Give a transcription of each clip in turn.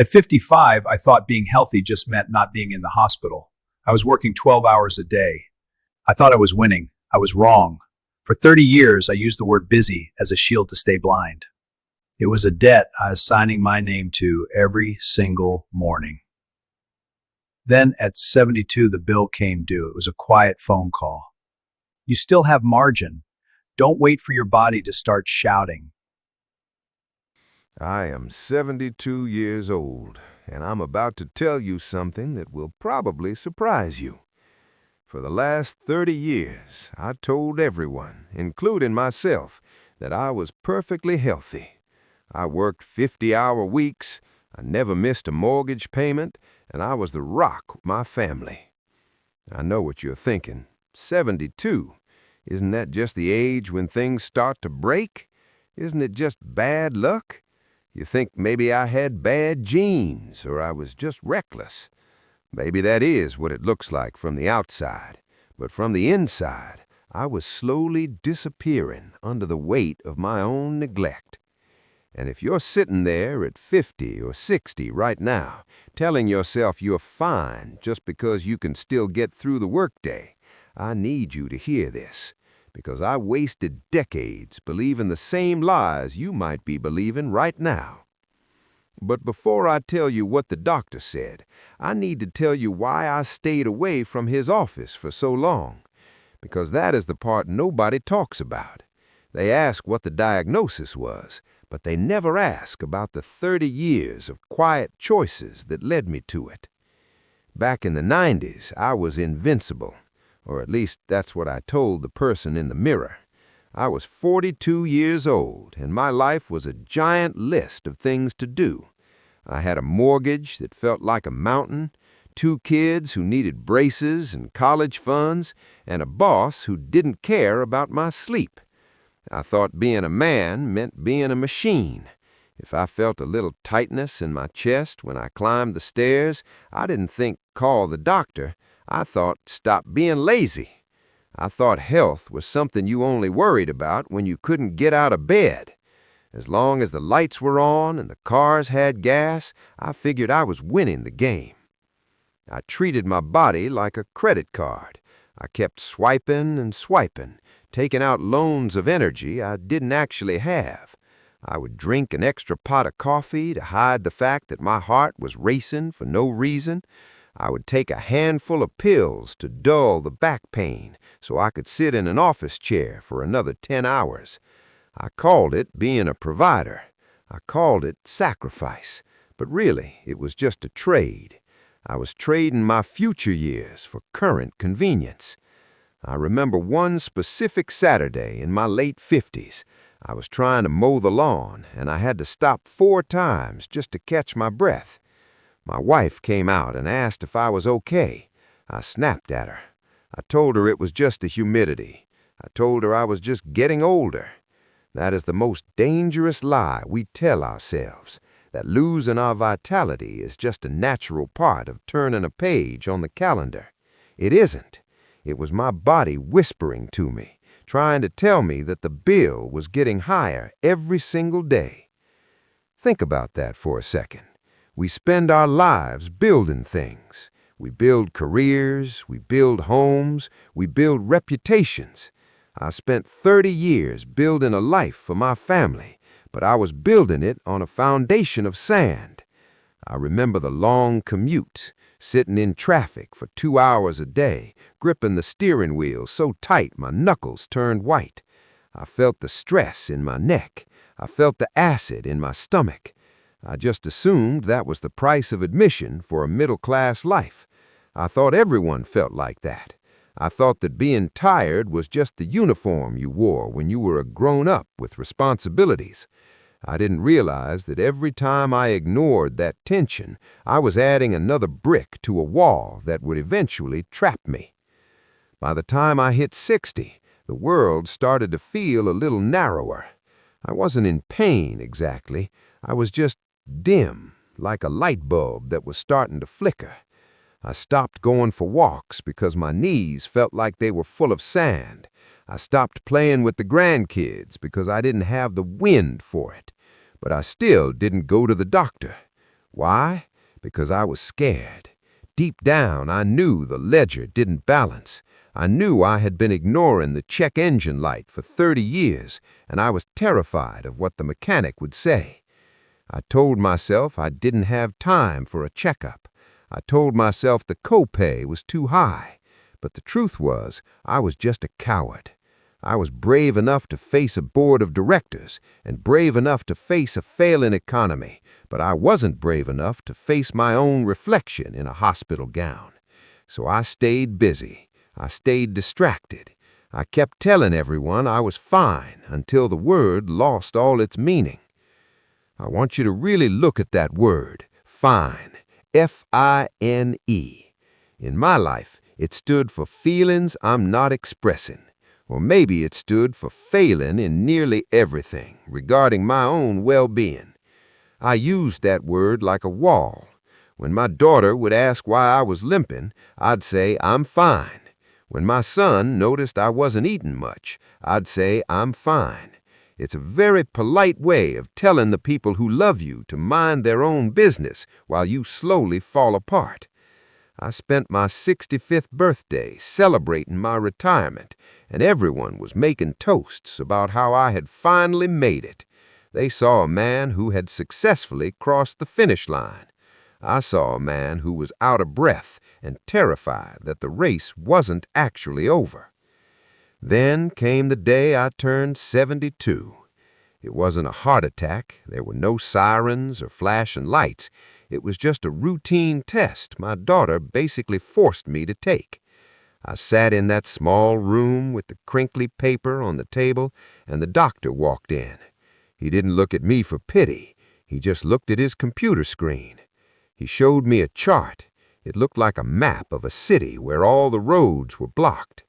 At 55, I thought being healthy just meant not being in the hospital. I was working 12 hours a day. I thought I was winning. I was wrong. For 30 years, I used the word busy as a shield to stay blind. It was a debt I was signing my name to every single morning. Then at 72, the bill came due. It was a quiet phone call. You still have margin. Don't wait for your body to start shouting. I am 72 years old, and I'm about to tell you something that will probably surprise you. For the last 30 years, I told everyone, including myself, that I was perfectly healthy. I worked 50-hour weeks, I never missed a mortgage payment, and I was the rock of my family. I know what you're thinking. 72. Isn't that just the age when things start to break? Isn't it just bad luck? You think maybe I had bad genes or I was just reckless. Maybe that is what it looks like from the outside. But from the inside, I was slowly disappearing under the weight of my own neglect. And if you're sitting there at 50 or 60 right now, telling yourself you're fine just because you can still get through the workday, I need you to hear this, because I wasted decades believing the same lies you might be believing right now. But before I tell you what the doctor said, I need to tell you why I stayed away from his office for so long, because that is the part nobody talks about. They ask what the diagnosis was, but they never ask about the 30 years of quiet choices that led me to it. Back in the 90s, I was invincible, or at least that's what I told the person in the mirror. I was 42 years old, and my life was a giant list of things to do. I had a mortgage that felt like a mountain, 2 kids who needed braces and college funds, and a boss who didn't care about my sleep. I thought being a man meant being a machine. If I felt a little tightness in my chest when I climbed the stairs, I didn't think call the doctor. I thought stop being lazy. I thought health was something you only worried about when you couldn't get out of bed. As long as the lights were on and the cars had gas, I figured I was winning the game. I treated my body like a credit card. I kept swiping and swiping, taking out loans of energy I didn't actually have. I would drink an extra pot of coffee to hide the fact that my heart was racing for no reason. I would take a handful of pills to dull the back pain so I could sit in an office chair for another 10 hours. I called it being a provider. I called it sacrifice. But really, it was just a trade. I was trading my future years for current convenience. I remember one specific Saturday in my late 50s. I was trying to mow the lawn, and I had to stop 4 times just to catch my breath. My wife came out and asked if I was okay. I snapped at her. I told her it was just the humidity. I told her I was just getting older. That is the most dangerous lie we tell ourselves, that losing our vitality is just a natural part of turning a page on the calendar. It isn't. It was my body whispering to me, trying to tell me that the bill was getting higher every single day. Think about that for a second. We spend our lives building things. We build careers, we build homes, we build reputations. I spent 30 years building a life for my family, but I was building it on a foundation of sand. I remember the long commutes, sitting in traffic for 2 hours a day, gripping the steering wheel so tight my knuckles turned white. I felt the stress in my neck. I felt the acid in my stomach. I just assumed that was the price of admission for a middle-class life. I thought everyone felt like that. I thought that being tired was just the uniform you wore when you were a grown-up with responsibilities. I didn't realize that every time I ignored that tension, I was adding another brick to a wall that would eventually trap me. By the time I hit 60, the world started to feel a little narrower. I wasn't in pain exactly. I was just dim, like a light bulb that was starting to flicker. I stopped going for walks because my knees felt like they were full of sand. I stopped playing with the grandkids because I didn't have the wind for it. But I still didn't go to the doctor. Why? Because I was scared. Deep down, I knew the ledger didn't balance. I knew I had been ignoring the check engine light for 30 years, and I was terrified of what the mechanic would say. I told myself I didn't have time for a checkup. I told myself the copay was too high. But the truth was, I was just a coward. I was brave enough to face a board of directors and brave enough to face a failing economy, but I wasn't brave enough to face my own reflection in a hospital gown. So I stayed busy. I stayed distracted. I kept telling everyone I was fine until the word lost all its meaning. I want you to really look at that word, fine, F-I-N-E. In my life, it stood for feelings I'm not expressing. Or maybe it stood for failing in nearly everything regarding my own well-being. I used that word like a wall. When my daughter would ask why I was limping, I'd say, I'm fine. When my son noticed I wasn't eating much, I'd say, I'm fine. It's a very polite way of telling the people who love you to mind their own business while you slowly fall apart. I spent my 65th birthday celebrating my retirement, and everyone was making toasts about how I had finally made it. They saw a man who had successfully crossed the finish line. I saw a man who was out of breath and terrified that the race wasn't actually over. Then came the day I turned 72. It wasn't a heart attack. There were no sirens or flashing lights. It was just a routine test my daughter basically forced me to take. I sat in that small room with the crinkly paper on the table, and the doctor walked in. He didn't look at me for pity. He just looked at his computer screen. He showed me a chart. It looked like a map of a city where all the roads were blocked.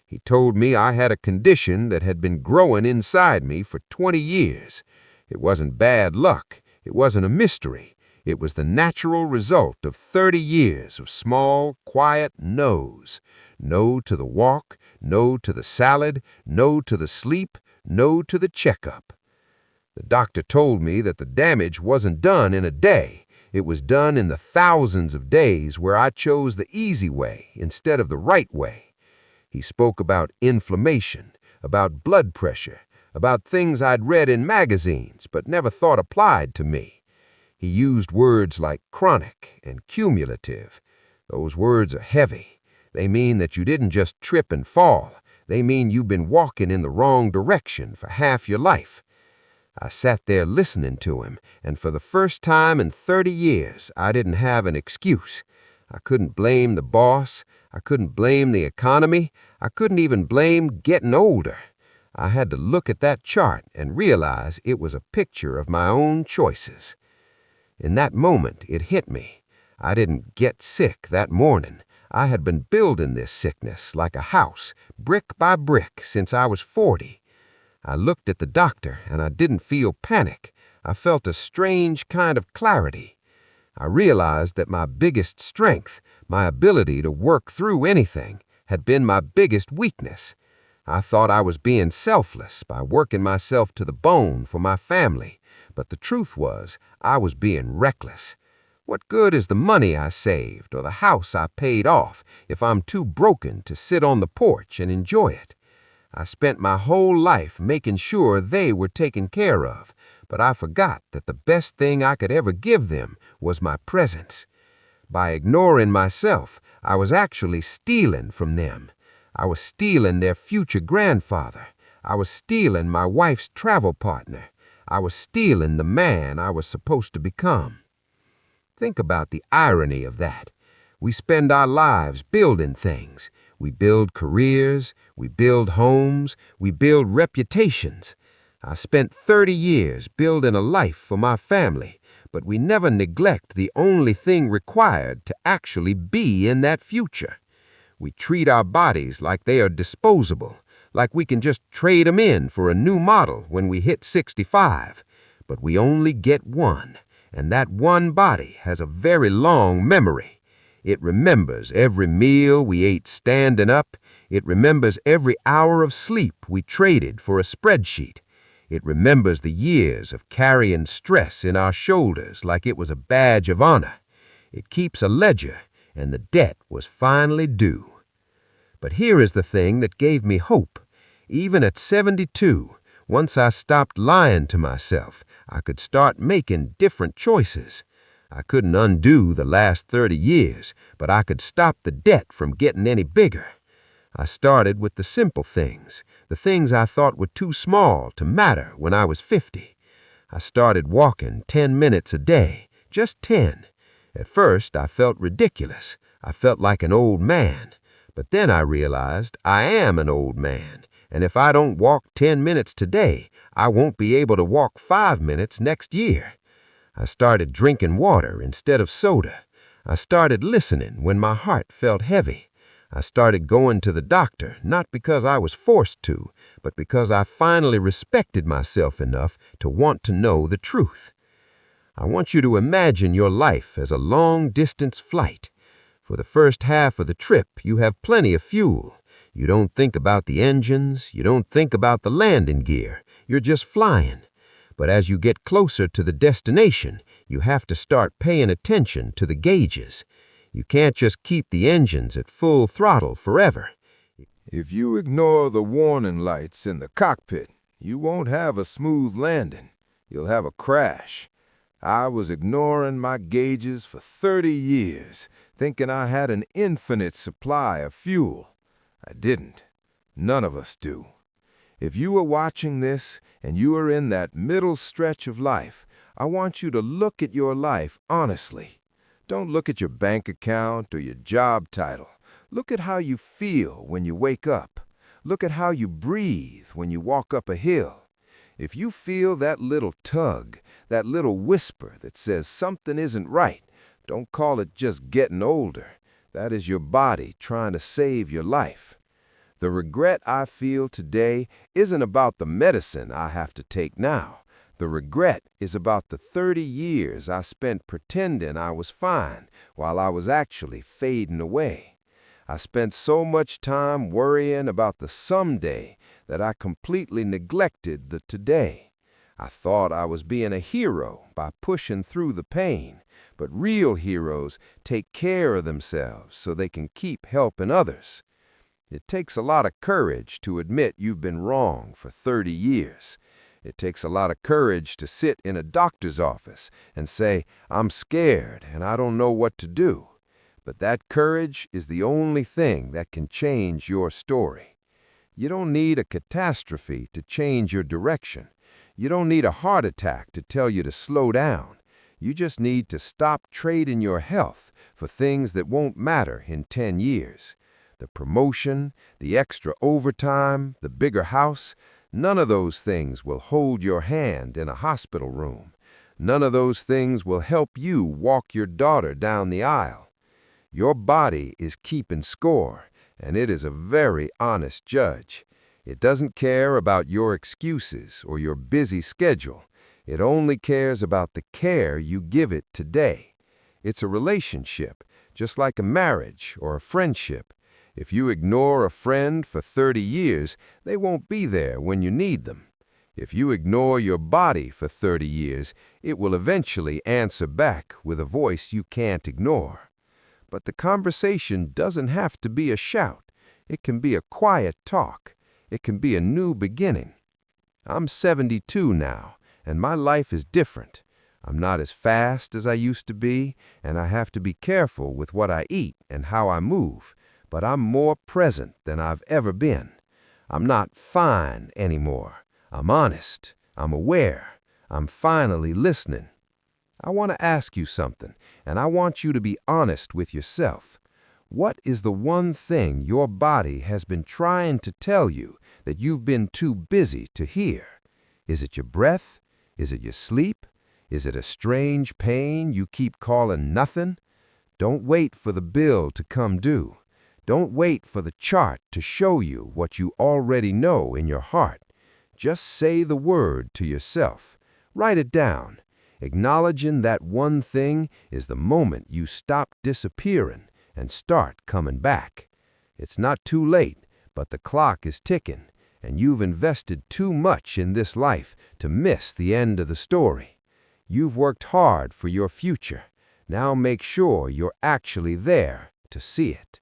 He told me I had a condition that had been growing inside me for 20 years. It wasn't bad luck. It wasn't a mystery. It was the natural result of 30 years of small, quiet no's. No to the walk, no to the salad, no to the sleep, no to the checkup. The doctor told me that the damage wasn't done in a day. It was done in the thousands of days where I chose the easy way instead of the right way. He spoke about inflammation, about blood pressure, about things I'd read in magazines but never thought applied to me. He used words like chronic and cumulative. Those words are heavy. They mean that you didn't just trip and fall. They mean you've been walking in the wrong direction for half your life. I sat there listening to him, and for the first time in 30 years, I didn't have an excuse. I couldn't blame the boss. I couldn't blame the economy. I couldn't even blame getting older. I had to look at that chart and realize it was a picture of my own choices. In that moment, it hit me. I didn't get sick that morning. I had been building this sickness like a house, brick by brick, since I was 40. I looked at the doctor, and I didn't feel panic. I felt a strange kind of clarity. I realized that my biggest strength, my ability to work through anything, had been my biggest weakness. I thought I was being selfless by working myself to the bone for my family, but the truth was I was being reckless. What good is the money I saved or the house I paid off if I'm too broken to sit on the porch and enjoy it? I spent my whole life making sure they were taken care of, but I forgot that the best thing I could ever give them was my presence. By ignoring myself, I was actually stealing from them. I was stealing their future grandfather. I was stealing my wife's travel partner. I was stealing the man I was supposed to become. Think about the irony of that. We spend our lives building things. We build careers, we build homes, we build reputations. I spent 30 years building a life for my family, but we never neglect the only thing required to actually be in that future. We treat our bodies like they are disposable, like we can just trade them in for a new model when we hit 65. But we only get one, and that one body has a very long memory. It remembers every meal we ate standing up. It remembers every hour of sleep we traded for a spreadsheet. It remembers the years of carrying stress in our shoulders like it was a badge of honor. It keeps a ledger, and the debt was finally due. But here is the thing that gave me hope. Even at 72, once I stopped lying to myself, I could start making different choices. I couldn't undo the last 30 years, but I could stop the debt from getting any bigger. I started with the simple things, the things I thought were too small to matter when I was 50. I started walking 10 minutes a day, just 10. At first, I felt ridiculous. I felt like an old man. But then I realized I am an old man, and if I don't walk 10 minutes today, I won't be able to walk 5 minutes next year. I started drinking water instead of soda. I started listening when my heart felt heavy. I started going to the doctor, not because I was forced to, but because I finally respected myself enough to want to know the truth. I want you to imagine your life as a long-distance flight. For the first half of the trip, you have plenty of fuel. You don't think about the engines. You don't think about the landing gear. You're just flying. But as you get closer to the destination, you have to start paying attention to the gauges. You can't just keep the engines at full throttle forever. If you ignore the warning lights in the cockpit, you won't have a smooth landing. You'll have a crash. I was ignoring my gauges for 30 years, thinking I had an infinite supply of fuel. I didn't. None of us do. If you are watching this and you are in that middle stretch of life, I want you to look at your life honestly. Don't look at your bank account or your job title. Look at how you feel when you wake up. Look at how you breathe when you walk up a hill. If you feel that little tug, that little whisper that says something isn't right, don't call it just getting older. That is your body trying to save your life. The regret I feel today isn't about the medicine I have to take now. The regret is about the 30 years I spent pretending I was fine while I was actually fading away. I spent so much time worrying about the someday that I completely neglected the today. I thought I was being a hero by pushing through the pain, but real heroes take care of themselves so they can keep helping others. It takes a lot of courage to admit you've been wrong for 30 years. It takes a lot of courage to sit in a doctor's office and say, "I'm scared and I don't know what to do." But that courage is the only thing that can change your story. You don't need a catastrophe to change your direction. You don't need a heart attack to tell you to slow down. You just need to stop trading your health for things that won't matter in 10 years. The promotion, the extra overtime, the bigger house, none of those things will hold your hand in a hospital room. None of those things will help you walk your daughter down the aisle. Your body is keeping score, and it is a very honest judge. It doesn't care about your excuses or your busy schedule. It only cares about the care you give it today. It's a relationship, just like a marriage or a friendship. If you ignore a friend for 30 years, they won't be there when you need them. If you ignore your body for 30 years, it will eventually answer back with a voice you can't ignore. But the conversation doesn't have to be a shout. It can be a quiet talk. It can be a new beginning. I'm 72 now, and my life is different. I'm not as fast as I used to be, and I have to be careful with what I eat and how I move. But I'm more present than I've ever been. I'm not fine anymore. I'm honest. I'm aware. I'm finally listening. I want to ask you something, and I want you to be honest with yourself. What is the one thing your body has been trying to tell you that you've been too busy to hear? Is it your breath? Is it your sleep? Is it a strange pain you keep calling nothing? Don't wait for the bill to come due. Don't wait for the chart to show you what you already know in your heart. Just say the word to yourself. Write it down. Acknowledging that one thing is the moment you stop disappearing and start coming back. It's not too late, but the clock is ticking, and you've invested too much in this life to miss the end of the story. You've worked hard for your future. Now make sure you're actually there to see it.